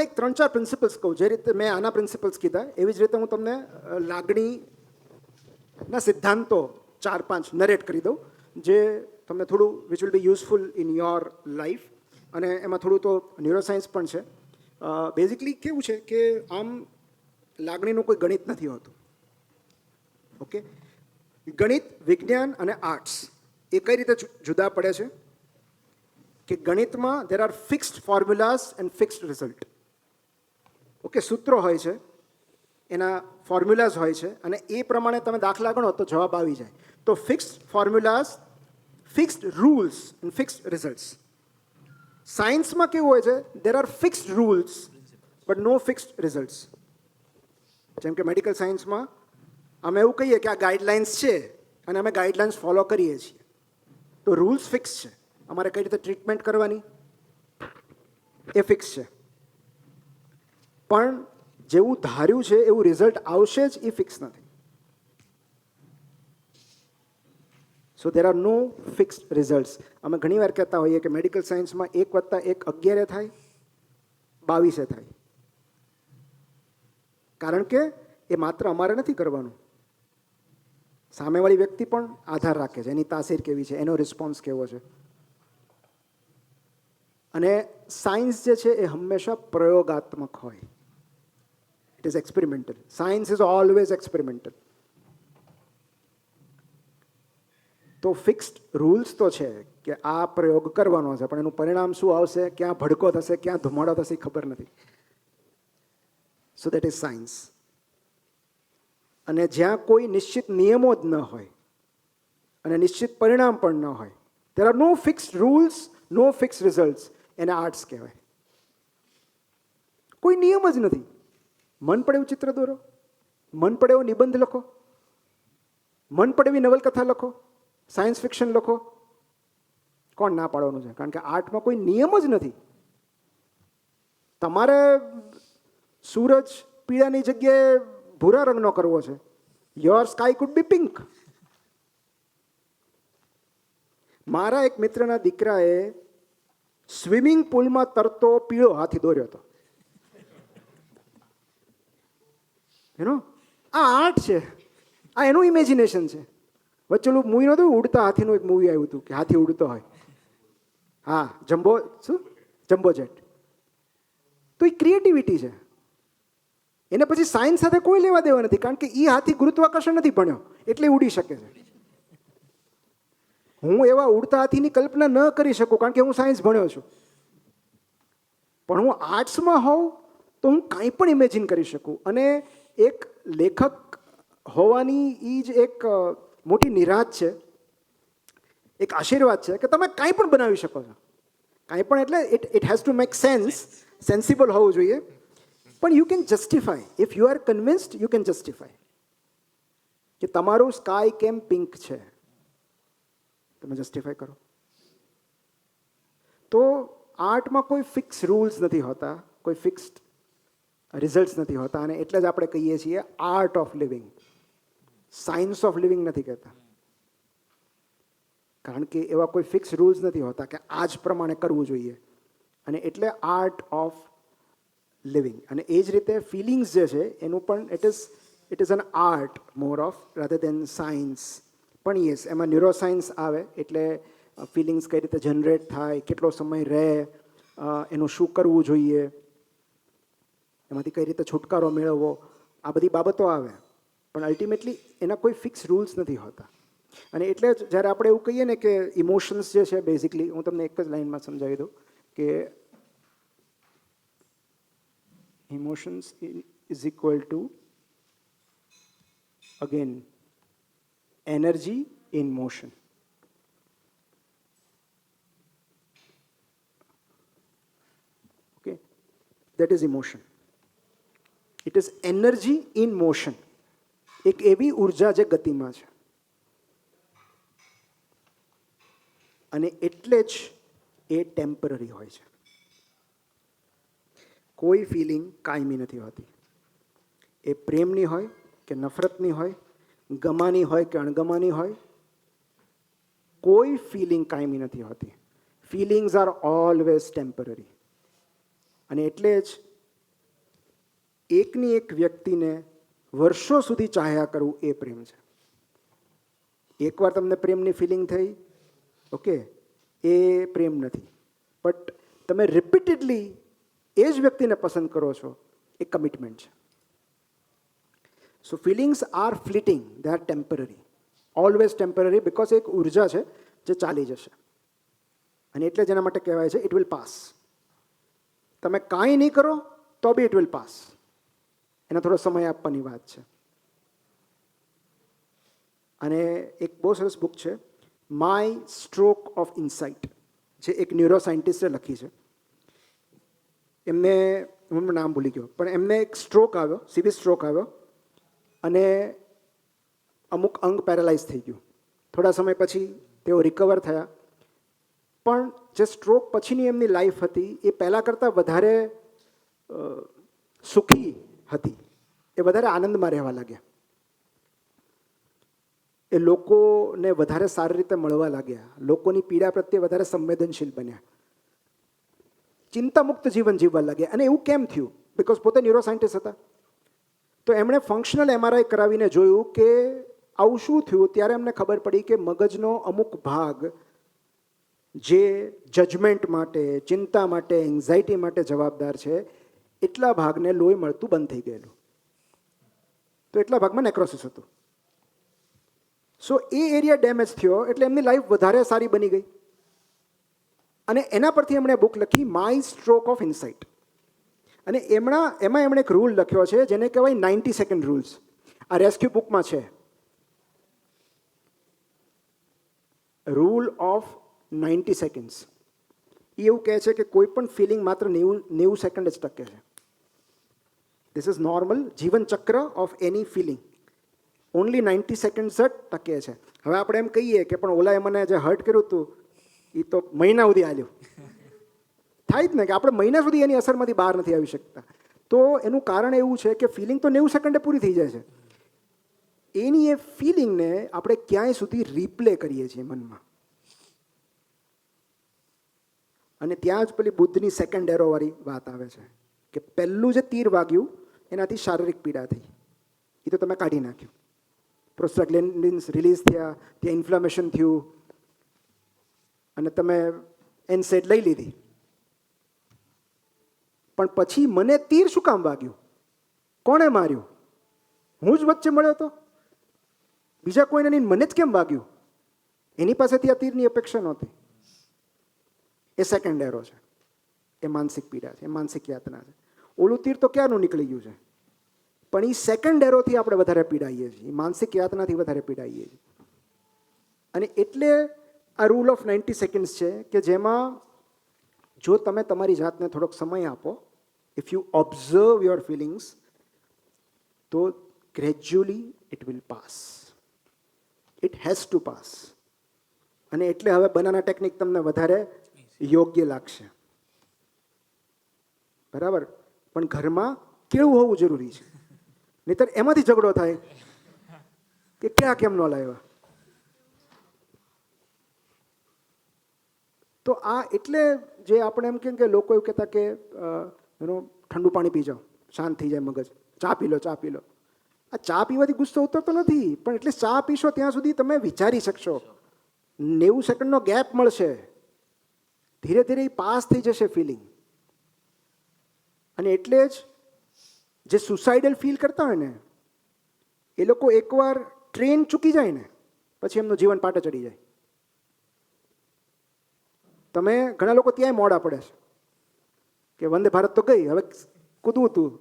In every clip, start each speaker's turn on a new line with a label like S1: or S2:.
S1: એક 3-4 પ્રિન્સિપલ્સ કહું. જે રીતે મેં આના પ્રિન્સિપલ્સ કીધા એવી જ રીતે હું તમને લાગણીના સિદ્ધાંતો 4-5 નરેટ કરી દઉં, જે તમને થોડું which will be useful in your life. અને એમાં થોડું તો ન્યુરોસાયન્સ પણ છે. બેઝિકલી કેવું છે કે આમ લાગણીનું કોઈ ગણિત નથી હોતું. ઓકે, ગણિત, વિજ્ઞાન અને આર્ટ્સ એ કઈ રીતે જુદા પડે છે કે ગણિતમાં there are fixed formulas and fixed result. Okay, સૂત્રો હોય છે, એના ફોર્મ્યુલાઝ હોય છે, અને એ પ્રમાણે તમે દાખલા ગણો તો જવાબ આવી જાય. તો fixed formulas, fixed rules and fixed results. સાયન્સમાં કેવું હોય છે, there are fixed rules but no fixed results. જેમ કે મેડિકલ સાયન્સમાં અમે એવું કહીએ કે આ ગાઈડલાઇન્સ છે અને અમે ગાઈડલાઇન્સ ફોલો કરીએ છીએ, તો રૂલ્સ ફિક્સ છે. અમારે કઈ રીતે ટ્રીટમેન્ટ કરવાની એ ફિક્સ છે, પણ જેવું ધાર્યું છે એવું રિઝલ્ટ આવશે જ એ ફિક્સ નથી. So there are no fixed results. અમે ઘણીવાર કહેતા હોઈએ કે મેડિકલ સાયન્સમાં 1 + 1 11 થાય, 22 થાય. કારણ કે એ માત્ર અમારે નથી કરવાનું, સામેવાળી વ્યક્તિ પણ આધાર રાખે છે, એની તાસીર કેવી છે, એનો રિસ્પોન્સ કેવો છે. અને સાયન્સ જે છે એ હંમેશા પ્રયોગાત્મક હોય. It is experimental. Science is always experimental. તો ફિક્સ્ડ રૂલ્સ તો છે કે આ પ્રયોગ કરવાનો છે, પણ એનું પરિણામ શું આવશે, ક્યાં ભડકો થશે, ક્યાં ધુમાડો થશે એ ખબર નથી. સો દેટ ઇઝ સાયન્સ. અને જ્યાં કોઈ નિશ્ચિત નિયમો જ ન હોય અને નિશ્ચિત પરિણામ પણ ન હોય, there are no fixed rules, no fixed results, એને આર્ટ્સ કહેવાય. કોઈ નિયમ જ નથી. મન પડે એવું ચિત્ર દોરો, મન પડે એવો નિબંધ લખો, મન પડે એવી નવલકથા લખો, સાયન્સ ફિક્શન લખો. કોણ ના પાડવાનું છે? કારણ કે આર્ટમાં કોઈ નિયમ જ નથી. તમારે સૂરજ પીળાની જગ્યાએ ભૂરા રંગનો કરવો છે. Your sky food B pink. મારા એક મિત્રના દીકરાએ સ્વિમિંગ પુલમાં તરતો પીળો હાથી દોર્યો હતો. આ આર્ટ છે, આ એનું ઇમેજિનેશન છે. વચ્ચે ઓલું મૂવી નહોતું, ઉડતા હાથીનું એક મૂવી આવ્યું હતું કે હાથી ઉડતો હોય. હા, જમ્બો જેટ. તો એ ક્રિએટિવિટી છે. એને પછી સાયન્સ સાથે કોઈ લેવા દેવા નથી, કારણ કે એ હાથી ગુરુત્વાકર્ષણ નથી ભણ્યો એટલે ઉડી શકે છે. હું એવા ઉડતા હાથીની કલ્પના ન કરી શકું કારણ કે હું સાયન્સ ભણ્યો છું. પણ હું આર્ટ્સમાં હોઉં તો હું કાંઈ પણ ઇમેજિન કરી શકું. અને એક લેખક હોવાની એ જ એક મોટી નિરાંત છે, એક આશીર્વાદ છે કે તમે કાંઈ પણ બનાવી શકો છો. કાંઈ પણ એટલે it has to make sense, sensible હોવું જોઈએ. પણ you can justify. If you are convinced, you can justify કે તમારું સ્કાય કેમ પિંક છે. તમે જસ્ટિફાય કરો. તો આર્ટમાં કોઈ ફિક્સ રૂલ્સ નથી હોતા, કોઈ ફિક્સ્ડ રિઝલ્ટ્સ નથી હોતા. અને એટલે જ આપણે કહીએ છીએ art of living. Science of living નથી કહેતા, કારણ કે એવા કોઈ ફિક્સ રૂલ્સ નથી હોતા કે આ જ પ્રમાણે કરવું જોઈએ. અને એટલે આર્ટ ઓફ લિવિંગ. અને એ જ રીતે ફિલિંગ્સ જે છે એનું પણ it is an art more of rather then science. પણ યસ, એમાં ન્યુરોસાયન્સ આવે એટલે ફિલિંગ્સ કઈ રીતે જનરેટ થાય, કેટલો સમય રહે, એનું શું કરવું જોઈએ, એમાંથી કઈ રીતે છુટકારો મેળવવો, આ બધી બાબતો આવે. પણ અલ્ટિમેટલી એના કોઈ ફિક્સ રૂલ્સ નથી હોતા. અને એટલે જ જ્યારે આપણે એવું કહીએ ને કે ઇમોશન્સ જે છે, બેઝિકલી હું તમને એક જ લાઇનમાં સમજાવી દઉં કે emotions is equal to again energy in motion. Okay, that is emotion. It is energy in motion. એક એવી ઉર્જા જે ગતિમાં છે. અને એટલે જ એ ટેમ્પરરી હોય છે. કોઈ ફિલિંગ કાયમી નથી હોતી. એ પ્રેમની હોય કે નફરતની હોય, ગમાની હોય કે અણગમાની હોય, કોઈ ફિલિંગ કાયમી નથી હોતી. Feelings are always temporary. અને એટલે જ એકની એક વ્યક્તિને વર્ષો સુધી ચાહ્યા કરવું એ પ્રેમ છે. એકવાર તમને પ્રેમની ફિલિંગ થઈ, ઓકે, એ પ્રેમ નથી. બટ તમે રિપીટેડલી એ જ વ્યક્તિને પસંદ કરો છો, એ કમિટમેન્ટ છે. So feelings are fleeting, they are temporary, always temporary, because એક ઉર્જા છે જે ચાલી જશે. અને એટલે જેના માટે કહેવાય છે ઇટ વિલ પાસ. તમે કાંઈ નહીં કરો તો બી ઇટ વિલ પાસ. એને થોડો સમય આપવાની વાત છે. અને એક બહુ સરસ બુક છે, માય સ્ટ્રોક ઓફ ઇનસાઇટ, જે એક ન્યુરો સાયન્ટિસ્ટે લખી છે. એમને, હું નામ ભૂલી ગયો, પણ એમને એક સ્ટ્રોક આવ્યો, સિવિયર સ્ટ્રોક આવ્યો, અને અમુક અંગ પેરાલાઇઝ થઈ ગયું. થોડા સમય પછી તેઓ રિકવર થયા, પણ જે સ્ટ્રોક પછીની એમની લાઈફ હતી એ પહેલાં કરતાં વધારે સુખી હતી. એ વધારે આનંદમાં રહેવા લાગ્યા. એ લોકોને વધારે સારી રીતે મળવા લાગ્યા, લોકોની પીડા પ્રત્યે વધારે સંવેદનશીલ બન્યા, ચિંતામુક્ત જીવન જીવવા લાગ્યા. અને એવું કેમ થયું? બિકોઝ પોતે ન્યુરો સાયન્ટિસ્ટ હતા. તો એમણે ફંક્શનલ MRI કરાવીને જોયું કે આવું શું થયું. ત્યારે એમને ખબર પડી કે મગજનો અમુક ભાગ જે જજમેન્ટ માટે, ચિંતા માટે, એન્ઝાઇટી માટે જવાબદાર છે, એટલા ભાગને લોહી મળતું બંધ થઈ ગયેલું. તો એટલા ભાગમાં નેક્રોસિસ હતું. સો એ એરિયા ડેમેજ થયો, એટલે એમની લાઈફ વધારે સારી બની ગઈ. અને એના પરથી એમણે બુક લખી, માય સ્ટ્રોક ઓફ ઇનસાઇટ. અને એમાં એમણે એક રૂલ લખ્યો છે જેને કહેવાય 90 સેકન્ડ રૂલ્સ. આ રેસ્ક્યુ બુકમાં છે. Rule of 90 seconds. એ એવું કહે છે કે કોઈ પણ ફિલિંગ માત્ર 90 સેકન્ડ જ ટકે છે. ધીસ ઇઝ નોર્મલ જીવન ચક્ર of any feeling. Only 90 seconds જ ટકે છે. હવે આપણે એમ કહીએ કે પણ ઓલાએ મને જે હર્ટ કર્યું હતું એ તો મહિના સુધી હાલ્યું. થાય જ ને કે આપણે મહિના સુધી એની અસરમાંથી બહાર નથી આવી શકતા. તો એનું કારણ એવું છે કે ફિલિંગ તો 90 સેકન્ડે પૂરી થઈ જાય છે. એની એ ફિલિંગને આપણે ક્યાંય સુધી રિપ્લે કરીએ છીએ મનમાં. અને ત્યાં જ પેલી બુદ્ધની સેકન્ડ એરોવાળી વાત આવે છે કે પહેલું જે તીર વાગ્યું એનાથી શારીરિક પીડા થઈ, એ તો તમે કાઢી નાખ્યું. પ્રોસ્ટાગ્લેન્ડિન્સ રિલીઝ થયા, ત્યાં ઇન્ફ્લામેશન થયું, અને તમે એનસેડ લઈ લીધી. પણ પછી મને તીર શું કામ વાગ્યું? કોણે માર્યું? હું જ વચ્ચે મળ્યો હતો, બીજા કોઈને નહીં, મને જ કેમ વાગ્યું? એની પાસેથી આ તીરની અપેક્ષા નહોતી. એ સેકન્ડ એરો છે, એ માનસિક પીડા છે, એ માનસિક યાતના છે. ઓલું તીર તો ક્યારનું નીકળી ગયું છે, પણ એ સેકન્ડ એરોથી આપણે વધારે પીડાઈએ છીએ, માનસિક યાતનાથી વધારે પીડાઈએ છીએ. અને એટલે આ રૂલ ઓફ 90 સેકન્ડ્સ છે કે જેમાં જો તમે તમારી જાતને થોડોક સમય આપો, if you observe your feelings, તો gradually it will pass. It has to pass. અને એટલે હવે બનાના ટેકનિક તમને વધારે યોગ્ય લાગશે, બરાબર? પણ ઘરમાં કેવું હોવું જરૂરી છે, નહીતર એમાંથી ઝઘડો થાય કે ક્યાં કેમ ન લાવ્યા. તો આ એટલે જે આપણે એમ કેમ કે લોકો એવું કહેતા કે ઠંડુ પાણી પી જાઓ, શાંત થઈ જાય મગજ, ચા પી લો, ચા પી લો. આ ચા પીવાથી ગુસ્સો ઉતરતો નથી, પણ એટલે ચા પીશો ત્યાં સુધી તમે વિચારી શકશો. 90 સેકન્ડનો ગેપ મળશે, ધીરે ધીરે એ પાસ થઈ જશે ફિલિંગ. અને એટલે જ જે સુસાઇડલ ફીલ કરતા હોય ને એ લોકો એકવાર ટ્રેન ચૂકી જાય ને પછી એમનું જીવન પાટે ચડી જાય. તમે ઘણા લોકો ત્યાંય મોડા પડે છે કે વંદે ભારત તો ગઈ, હવે કૂદવું હતું.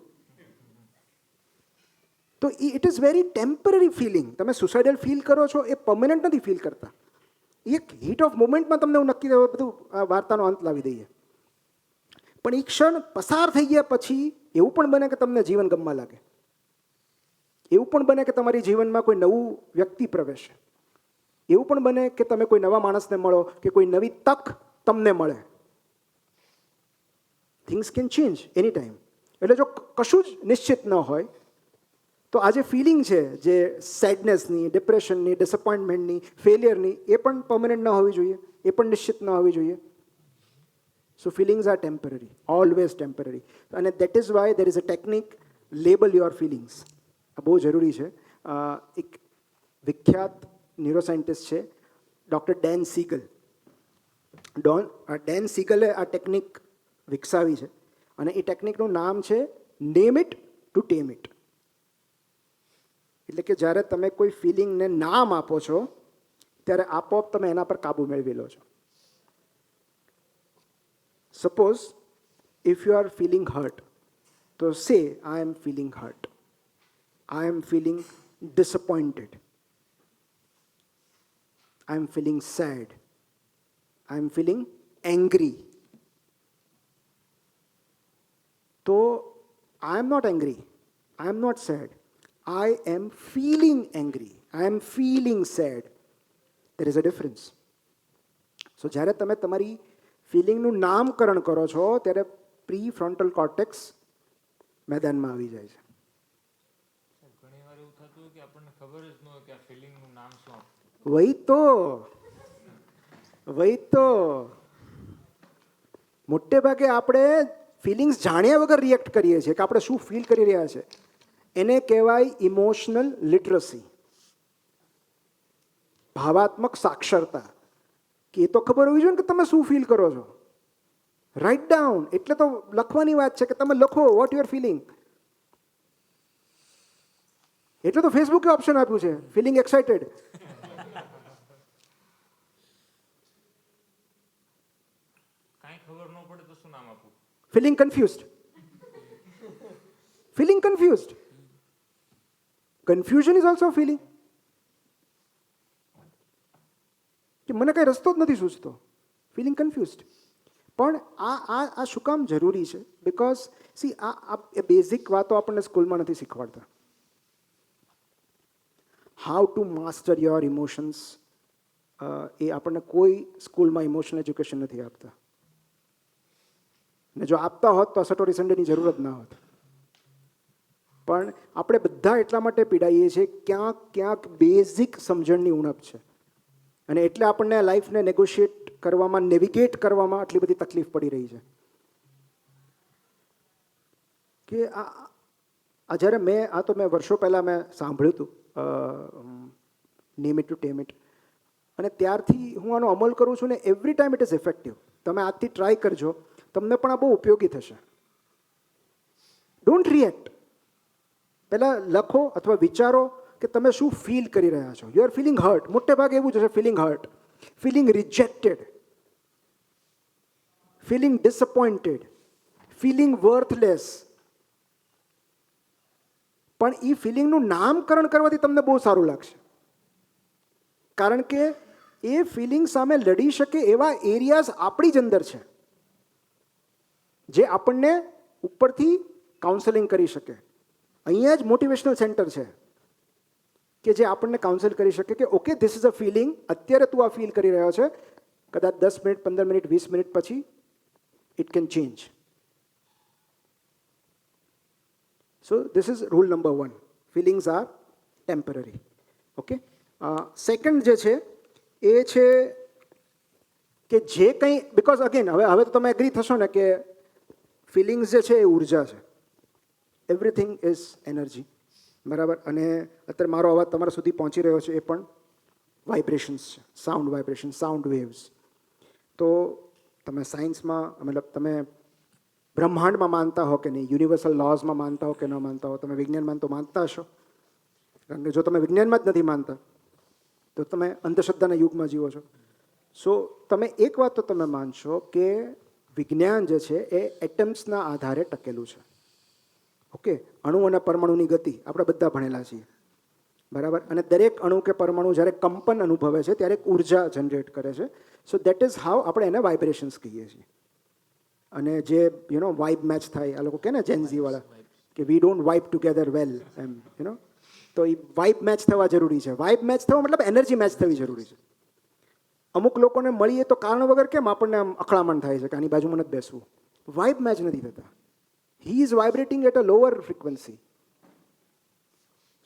S1: તો it is very temporary feeling. તમે સુસાઇડલ ફીલ કરો છો એ પરમનન્ટ નથી ફીલ કરતા. એક હીટ ઓફ મોમેન્ટમાં તમને એવું નક્કી બધું વાર્તાનો અંત લાવી દઈએ. પણ એ ક્ષણ પસાર થઈ ગયા પછી એવું પણ બને કે તમને જીવન ગમવા લાગે, એવું પણ બને કે તમારી જીવનમાં કોઈ નવું વ્યક્તિ પ્રવેશે, એવું પણ બને કે તમે કોઈ નવા માણસને મળો કે કોઈ નવી તક તમને મળે. Things can change any time. એટલે જો કશું જ નિશ્ચિત ન હોય તો આ જે ફિલિંગ છે, જે સેડનેસની, ડિપ્રેશનની, ડિસઅપોઇન્ટમેન્ટની, ફેલિયરની, એ પણ પરમનન્ટ ન હોવી જોઈએ, એ પણ નિશ્ચિત ન હોવી જોઈએ. So feelings are temporary, always temporary. અને that is why there is a technique label your feelings. આ બહુ જરૂરી છે. એક વિખ્યાત ન્યુરોસાયન્ટિસ્ટ છે ડૉક્ટર ડેન સીગલ. ડેન સીગલે આ ટેકનિક વિકસાવી છે અને એ ટેકનિકનું નામ છે નેમ ઇટ ટુ ટેમ ઇટ. એટલે કે જ્યારે તમે કોઈ ફિલિંગને નામ આપો છો ત્યારે આપોઆપ તમે એના પર કાબુ મેળવી લો છો. Suppose if you are feeling hurt, તો say I am feeling hurt, I am feeling disappointed, I am feeling sad, I am feeling angry. તો I am not angry, I am not sad, I am feeling angry, I am feeling sad. There is a difference. So જ્યારે તમે તમારી ફિલિંગનું નામકરણ કરો છો ત્યારે pre ફ્રોન્ટલ cortex મેદાનમાં આવી જાય છે.
S2: ઘણી વાર એવું થતું કે આપણને ખબર જ ન હોય કે આ ફિલિંગનું નામ શું આપવું.
S1: વહી તો મોટે ભાગે આપણે ફિલિંગ્સ જાણ્યા વગર રિએક્ટ કરીએ છીએ કે આપણે શું ફીલ કરી રહ્યા છે. એને કહેવાય ઇમોશનલ લિટરસી, ભાવાત્મક સાક્ષરતા. કે એ તો ખબર હોવી જોઈએ ને કે તમે શું ફીલ કરો છો. રાઇટ ડાઉન એટલે તો લખવાની વાત છે કે તમે લખો વોટ યુ આર ફિલિંગ. એટલે તો ફેસબુકે ઓપ્શન આપ્યું છે ફિલિંગ એક્સાઇટેડ.
S2: કાંઈ ખબર ન પડે તો શું નામ આપવું?
S1: Feeling confused. Feeling confused. Confusion is also feeling. કે મને કઈ રસ્તો જ નથી સૂચતો. Feeling confused. પણ આ શું કામ જરૂરી છે? બિકોઝ સી આ બેઝિક વાતો આપણને સ્કૂલમાં નથી શીખવાડતા. How to master your emotions એ આપણને કોઈ સ્કૂલમાં ઇમોશનલ એજ્યુકેશન નથી આપતા. ને જો આપતા હોત તો સટોરી સન્ડેની જરૂર જ ના હોત. પણ આપણે બધા એટલા માટે પીડાઈએ છીએ ક્યાંક બેઝિક સમજણની ઉણપ છે અને એટલે આપણને લાઈફને નેગોશિએટ કરવામાં, નેવિગેટ કરવામાં આટલી બધી તકલીફ પડી રહી છે. કે આ જ્યારે મેં વર્ષો પહેલાં મેં સાંભળ્યું હતું નેમ ઇટ ટુ ટેમ ઇટ, અને ત્યારથી હું આનો અમલ કરું છું ને every time it is effective. તમે આજથી ટ્રાય કરજો, તમને પણ આ બહુ ઉપયોગી થશે. Don't react. પહેલાં લખો અથવા વિચારો કે તમે શું ફીલ કરી રહ્યા છો. You are feeling hurt. મોટે ભાગે એવું જ છે, feeling hurt, feeling rejected, feeling disappointed, feeling worthless. પણ એ ફિલિંગનું નામકરણ કરવાથી તમને બહુ સારું લાગશે. કારણ કે એ ફિલિંગ સામે લડી શકે એવા એરિયાઝ આપણી જ અંદર છે જે આપણને ઉપરથી કાઉન્સેલિંગ કરી શકે. અહીંયા જ મોટિવેશનલ સેન્ટર છે કે જે આપણને કાઉન્સેલ કરી શકે કે okay this is a feeling. અત્યારે તું આ ફીલ કરી રહ્યો છે, કદાચ 10 મિનિટ, 15 મિનિટ, 20 મિનિટ પછી it can change. So this is rule number 1. Feelings are temporary. Okay. Second જે છે એ છે કે જે કંઈ, બિકોઝ અગેન હવે તો તમે એગ્રી થશો ને કે ફિલિંગ્સ જે છે એ ઉર્જા છે. Everything is energy. બરાબર. અને અત્યારે મારો અવાજ તમારા સુધી પહોંચી રહ્યો છે એ પણ વાઇબ્રેશન્સ છે, સાઉન્ડ વાઇબ્રેશન, સાઉન્ડ વેવ્સ. તો તમે સાયન્સમાં મતલબ તમે બ્રહ્માંડમાં માનતા હો કે નહીં, યુનિવર્સલ લોઝમાં માનતા હો કે ન માનતા હો, તમે વિજ્ઞાનમાં તો માનતા હશો. કારણ કે જો તમે વિજ્ઞાનમાં જ નથી માનતા તો તમે અંધશ્રદ્ધાના યુગમાં જીવો છો. સો તમે એક વાત તો તમે માનશો કે વિજ્ઞાન જે છે એ એટમ્સના આધારે ટકેલું છે. ઓકે. અણુ અને પરમાણુની ગતિ આપણે બધા ભણેલા છીએ. બરાબર. અને દરેક અણુ કે પરમાણુ જ્યારે કંપન અનુભવે છે ત્યારે એક ઉર્જા જનરેટ કરે છે. સો દેટ ઇઝ હાઉ આપણે એને વાઇબ્રેશન્સ કહીએ છીએ. અને જે વાઇબ મેચ થાય, આ લોકો કહે ને જેનઝી વાળા કે વી ડોન્ટ વાઇબ ટુગેધર વેલ, એમ તો એ વાઇબ મેચ થવા જરૂરી છે. વાઇબ મેચ થવા મતલબ એનર્જી મેચ થવી જરૂરી છે. અમુક લોકોને મળીએ તો કારણ વગર કેમ આપણને આમ અકળામણ થાય છે કે આની બાજુમાં નથી બેસવું. વાઇબ મેચ નથી થતા. He is vibrating at a lower frequency.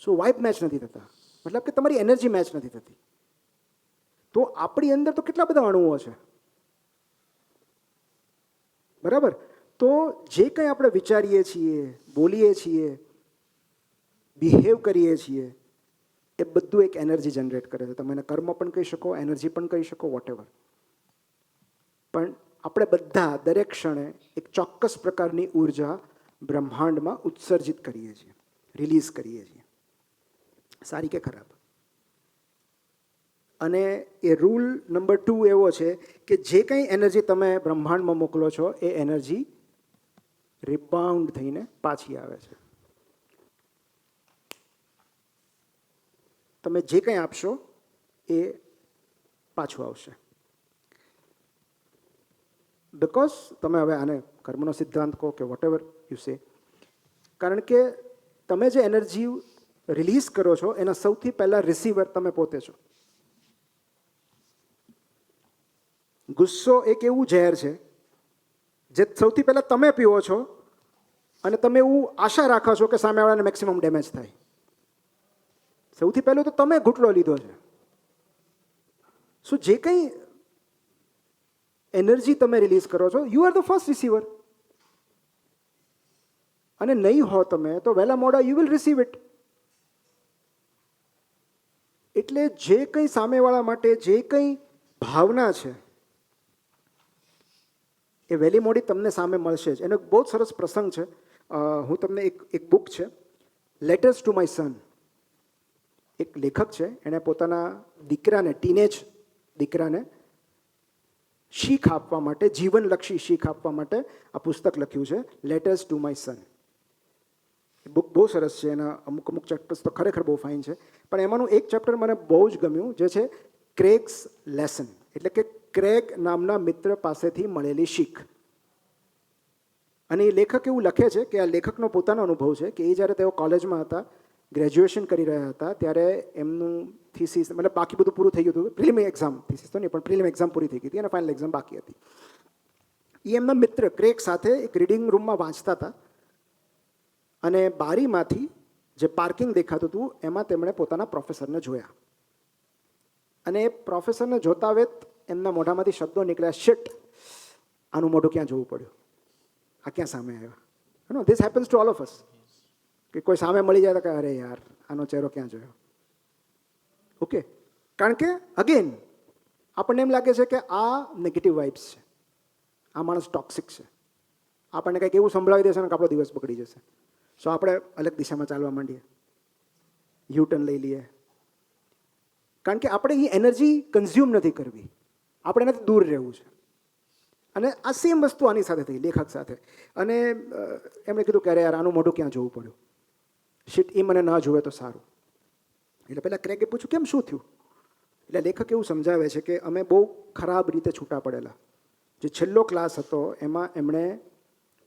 S1: So vibe match નથી થતા, મતલબ કે તમારી એનર્જી મેચ નથી થતી. તો આપણી અંદર તો કેટલા બધા અણુઓ છે. બરાબર. તો જે કંઈ આપણે વિચારીએ છીએ, બોલીએ છીએ, બિહેવ કરીએ છીએ એ બધું એક એનર્જી જનરેટ કરે છે. તમે એને કર્મ પણ કહી શકો, એનર્જી પણ કહી શકો, વોટેવર. પણ આપણે બધા દરેક ક્ષણે એક ચોક્કસ પ્રકારની ઉર્જા બ્રહ્માંડમાં ઉત્સર્જિત કરીએ છીએ, રિલીઝ કરીએ છીએ, સારી કે ખરાબ. અને એ રૂલ નંબર 2 એવો છે કે જે કંઈ એનર્જી તમે બ્રહ્માંડમાં મોકલો છો એ એનર્જી રિબાઉન્ડ થઈને પાછી આવે છે. તમે જે કંઈ આપશો એ પાછું આવશે. બિકોઝ તમે હવે આને કર્મનો સિદ્ધાંત કહો કે વોટ એવર યુ સે, કારણ કે તમે જે એનર્જી રિલીઝ કરો છો એના સૌથી પહેલાં રિસીવર તમે પોતે છો. ગુસ્સો એક એવું ઝેર છે જે સૌથી પહેલાં તમે પીવો છો અને તમે એવું આશા રાખો છો કે સામેવાળાને મેક્સિમમ ડેમેજ થાય. સૌથી પહેલું તો તમે ઘૂંટડો લીધો છે. સો જે કંઈ એનર્જી તમે રિલીઝ કરો છો, you are the first receiver. અને નહીં હો તમે તો વહેલા મોડા યુ વિલ રિસીવ ઇટ. એટલે જે કંઈ સામેવાળા માટે જે કંઈ ભાવના છે એ વહેલી મોડી તમને સામે મળશે જ. એનો બહુ જ સરસ પ્રસંગ છે. હું તમને એક બુક છે, લેટર્સ ટુ માય સન. એક લેખક છે, એણે પોતાના દીકરાને, ટીનેજ દીકરાને શીખ આપવા માટે, જીવનલક્ષી શીખ આપવા માટે આ પુસ્તક લખ્યું છે, letters to my son. Book બહુ સરસ છે. એના અમુક ચેપ્ટર્સ તો ખરેખર બહુ ફાઇન છે. પણ એમાંનું એક ચેપ્ટર મને બહુ જ ગમ્યું, જે છે ક્રેગ્સ લેસન, એટલે કે ક્રેગ નામના મિત્ર પાસેથી મળેલી શીખ. અને એ લેખક એવું લખે છે કે આ લેખકનો પોતાનો અનુભવ છે કે એ જ્યારે તેઓ કોલેજમાં હતા, ગ્રેજ્યુએશન કરી રહ્યા હતા, ત્યારે એમનું થીસીસ, મતલબ બાકી બધું પૂરું થઈ ગયું હતું. પ્રિલિમ એક્ઝામ, થીસીસ તો નહીં પણ પ્રિલિમ એક્ઝામ પૂરી થઈ ગઈ હતી અને ફાઇનલ એક્ઝામ બાકી હતી. એ એમના મિત્ર ક્રેગ સાથે એક રીડિંગ રૂમમાં વાંચતા હતા અને બારીમાંથી જે પાર્કિંગ દેખાતું હતું એમાં તેમણે પોતાના પ્રોફેસરને જોયા. અને એ પ્રોફેસરને જોતા વેત એમના મોઢામાંથી શબ્દો નીકળ્યા, શિટ, આનું મોઢું ક્યાં જોવું પડ્યું, આ ક્યાં સામે આવ્યા. No this happens to all of us. કે કોઈ સામે મળી જાય તો કે અરે યાર, આનો ચહેરો ક્યાં જોયો. ઓકે, કારણ કે અગેન આપણને એમ લાગે છે કે આ નેગેટિવ વાઇબ્સ છે, આ માણસ ટોક્સિક છે, આપણને કંઈક એવું સંભળાવી દેશે ને કે આપણો દિવસ બગડી જશે. સો આપણે અલગ દિશામાં ચાલવા માંડીએ, યુ ટર્ન લઈ લઈએ. કારણ કે આપણે એ એનર્જી કન્ઝ્યુમ નથી કરવી, આપણે એનાથી દૂર રહેવું છે. અને આ સેમ વસ્તુ આની સાથે થઈ, લેખક સાથે. અને એમણે કીધું કે અરે યાર, આનું મોઢું ક્યાં જોવું પડ્યું, શીટ, એ મને ના જોવે તો સારું. એટલે પહેલાં ક્રેગે પૂછ્યું કેમ, શું થયું? એટલે લેખક એવું સમજાવે છે કે અમે બહુ ખરાબ રીતે છૂટા પડેલા. જે છેલ્લો ક્લાસ હતો એમાં એમણે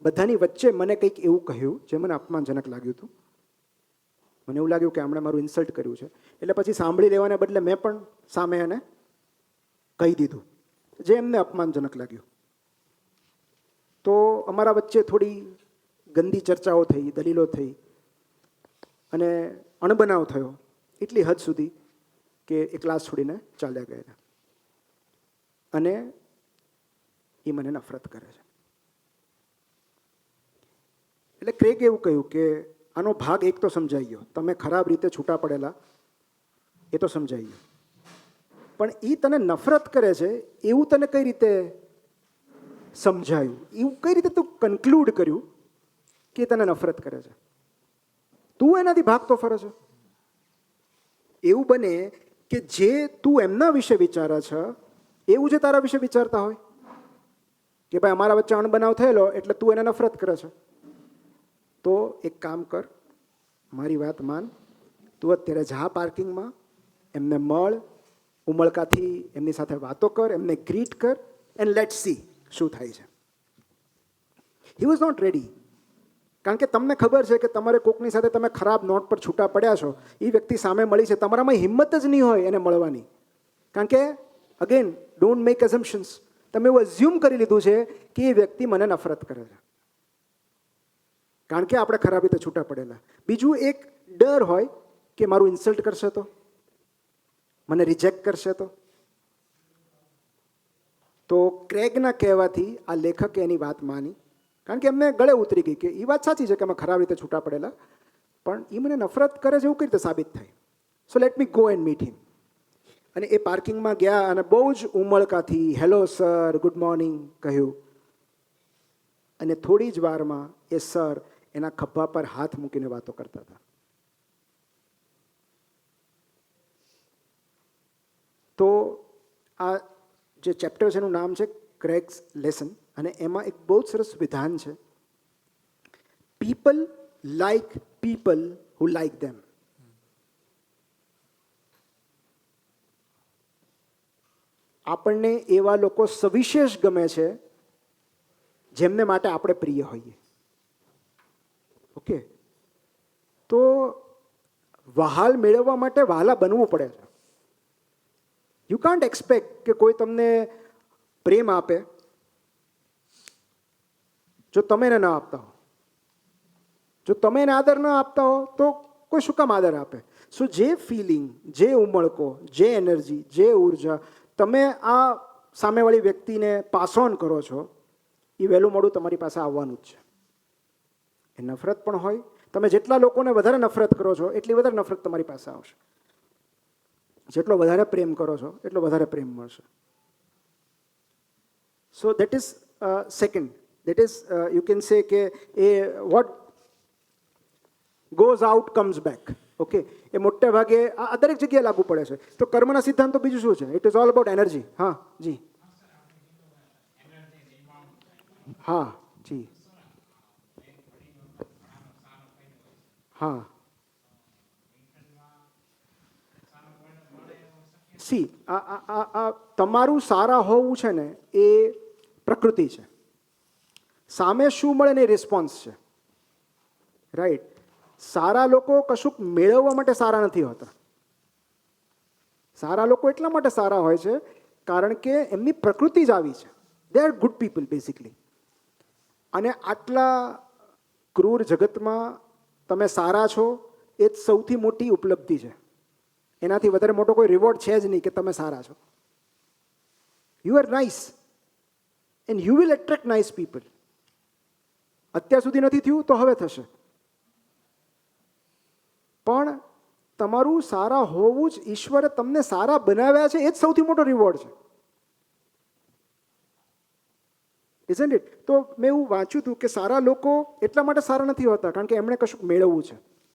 S1: બધાની વચ્ચે મને કંઈક એવું કહ્યું જે મને અપમાનજનક લાગ્યું હતું. મને એવું લાગ્યું કે એમણે મારું ઇન્સલ્ટ કર્યું છે. એટલે પછી સાંભળી લેવાને બદલે મેં પણ સામે એને કહી દીધું જે એમને અપમાનજનક લાગ્યું. તો અમારા વચ્ચે થોડી ગંદી ચર્ચાઓ થઈ, દલીલો થઈ અને અણબનાવ થયો, એટલી હદ સુધી કે એ ક્લાસ છોડીને ચાલ્યા ગયા. અને એ મને નફરત કરે છે. એટલે ક્રેગ એવું કહ્યું કે આનો ભાગ એક તો સમજાઈ ગયો, તમે ખરાબ રીતે છૂટા પડેલા એ તો સમજાઈ ગયું, પણ એ તને નફરત કરે છે એવું તને કઈ રીતે સમજાયું, એવું કઈ રીતે તું કન્ક્લુડ કર્યું કે તને નફરત કરે છે? તું એનાથી ભાગતો ફરે છે. એવું બને કે જે તું એમના વિશે વિચારે છે એવું જે તારા વિશે વિચારતા હોય કે ભાઈ અમારા વચ્ચે અણબનાવ થયેલો એટલે તું એને નફરત કરે છે. તો એક કામ કર, મારી વાત માન, તું અત્યારે જા પાર્કિંગમાં, એમને મળ, ઉમળકાથી એમની સાથે વાતો કર, એમને ગ્રીટ કર, એન્ડ લેટ સી શું થાય છે. He was not ready. કારણ કે તમને ખબર છે કે તમારે કોકની સાથે તમે ખરાબ નોટ પર છૂટા પડ્યા છો, એ વ્યક્તિ સામે મળી છે, તમારામાં હિંમત જ નહીં હોય એને મળવાની. કારણ કે અગેન, ડોન્ટ મેક એઝમ્પશન્સ. તમે એવું અઝ્યુમ કરી લીધું છે કે એ વ્યક્તિ મને નફરત કરે છે, કારણ કે આપણે ખરાબ રીતે છૂટા પડેલા. બીજું એક ડર હોય કે મારું ઇન્સલ્ટ કરશે તો, મને રિજેક્ટ કરશે તો ક્રેગના કહેવાથી આ લેખકે એની વાત માની, કારણ કે એમને ગળે ઉતરી ગઈ કે એ વાત સાચી છે કે અમે ખરાબ રીતે છૂટા પડેલા. પણ એ મને નફરત કરે છે એવું કઈ રીતે સાબિત થાય? So let me go and meet him. અને એ પાર્કિંગમાં ગયા અને બહુ જ ઉમળકાથી હેલો સર, ગુડ મોર્નિંગ કહ્યું. અને થોડી જ વારમાં એ સર એના ખભા પર હાથ મૂકીને વાતો કરતા હતા. તો આ જે ચેપ્ટર છે એનું નામ છે ક્રેગ્સ લેસન, અને એમાં એક બહુ જ સરસ વિધાન છે, people like people who like them. આપણને એવા લોકો સવિશેષ ગમે છે જેમને માટે આપણે પ્રિય હોઈએ. ઓકે, તો વહાલ મેળવવા માટે વહાલા બનવું પડે છે. યુ કાન્ટ એક્સપેક્ટ કે કોઈ તમને પ્રેમ આપે જો તમે એને ન આપતા હો. જો તમે એને આદર ન આપતા હો તો કોઈ શું કામ આદર આપે? સો જે ફિલિંગ, જે ઉમળકો, જે એનર્જી, જે ઉર્જા તમે આ સામેવાળી વ્યક્તિને પાસ ઓન કરો છો, એ વહેલું મોડું તમારી પાસે આવવાનું જ છે. એ નફરત પણ હોય, તમે જેટલા લોકોને વધારે નફરત કરો છો એટલી વધારે નફરત તમારી પાસે આવશે. જેટલો વધારે પ્રેમ કરો છો એટલો વધારે પ્રેમ મળશે. So that is second. That is you can say કે એ what goes out comes back. Okay, એ મોટે ભાગે આ દરેક જગ્યાએ લાગુ પડે છે. તો કર્મના સિદ્ધાંતો બીજું શું છે? It is all about energy. હા જી, હા જી, હા. સી આ તમારું સારા હોવું છે ને એ પ્રકૃતિ છે. સામે શું મળે ને એ રિસ્પોન્સ છે. રાઈટ? સારા લોકો કશુંક મેળવવા માટે સારા નથી હોતા. સારા લોકો એટલા માટે સારા હોય છે કારણ કે એમની પ્રકૃતિ જ આવી છે. They are good people basically. અને આટલા ક્રૂર જગતમાં તમે સારા છો એ જ સૌથી મોટી ઉપલબ્ધિ છે. એનાથી વધારે મોટો કોઈ રિવોર્ડ છે જ નહીં કે તમે સારા છો. You are nice and you will attract nice people. અત્યાર સુધી નથી થયું તો હવે થશે. પણ તમારું સારા હોવું જ, ઈશ્વરે તમને સારા બનાવ્યા છે એ જ સૌથી મોટો રિવોર્ડ છે. Isn't it? તો મેં એવું વાંચ્યું હતું કે સારા લોકો એટલા માટે સારા નથી હોતા કારણ કે એમણે કશુંક મેળવવું છે.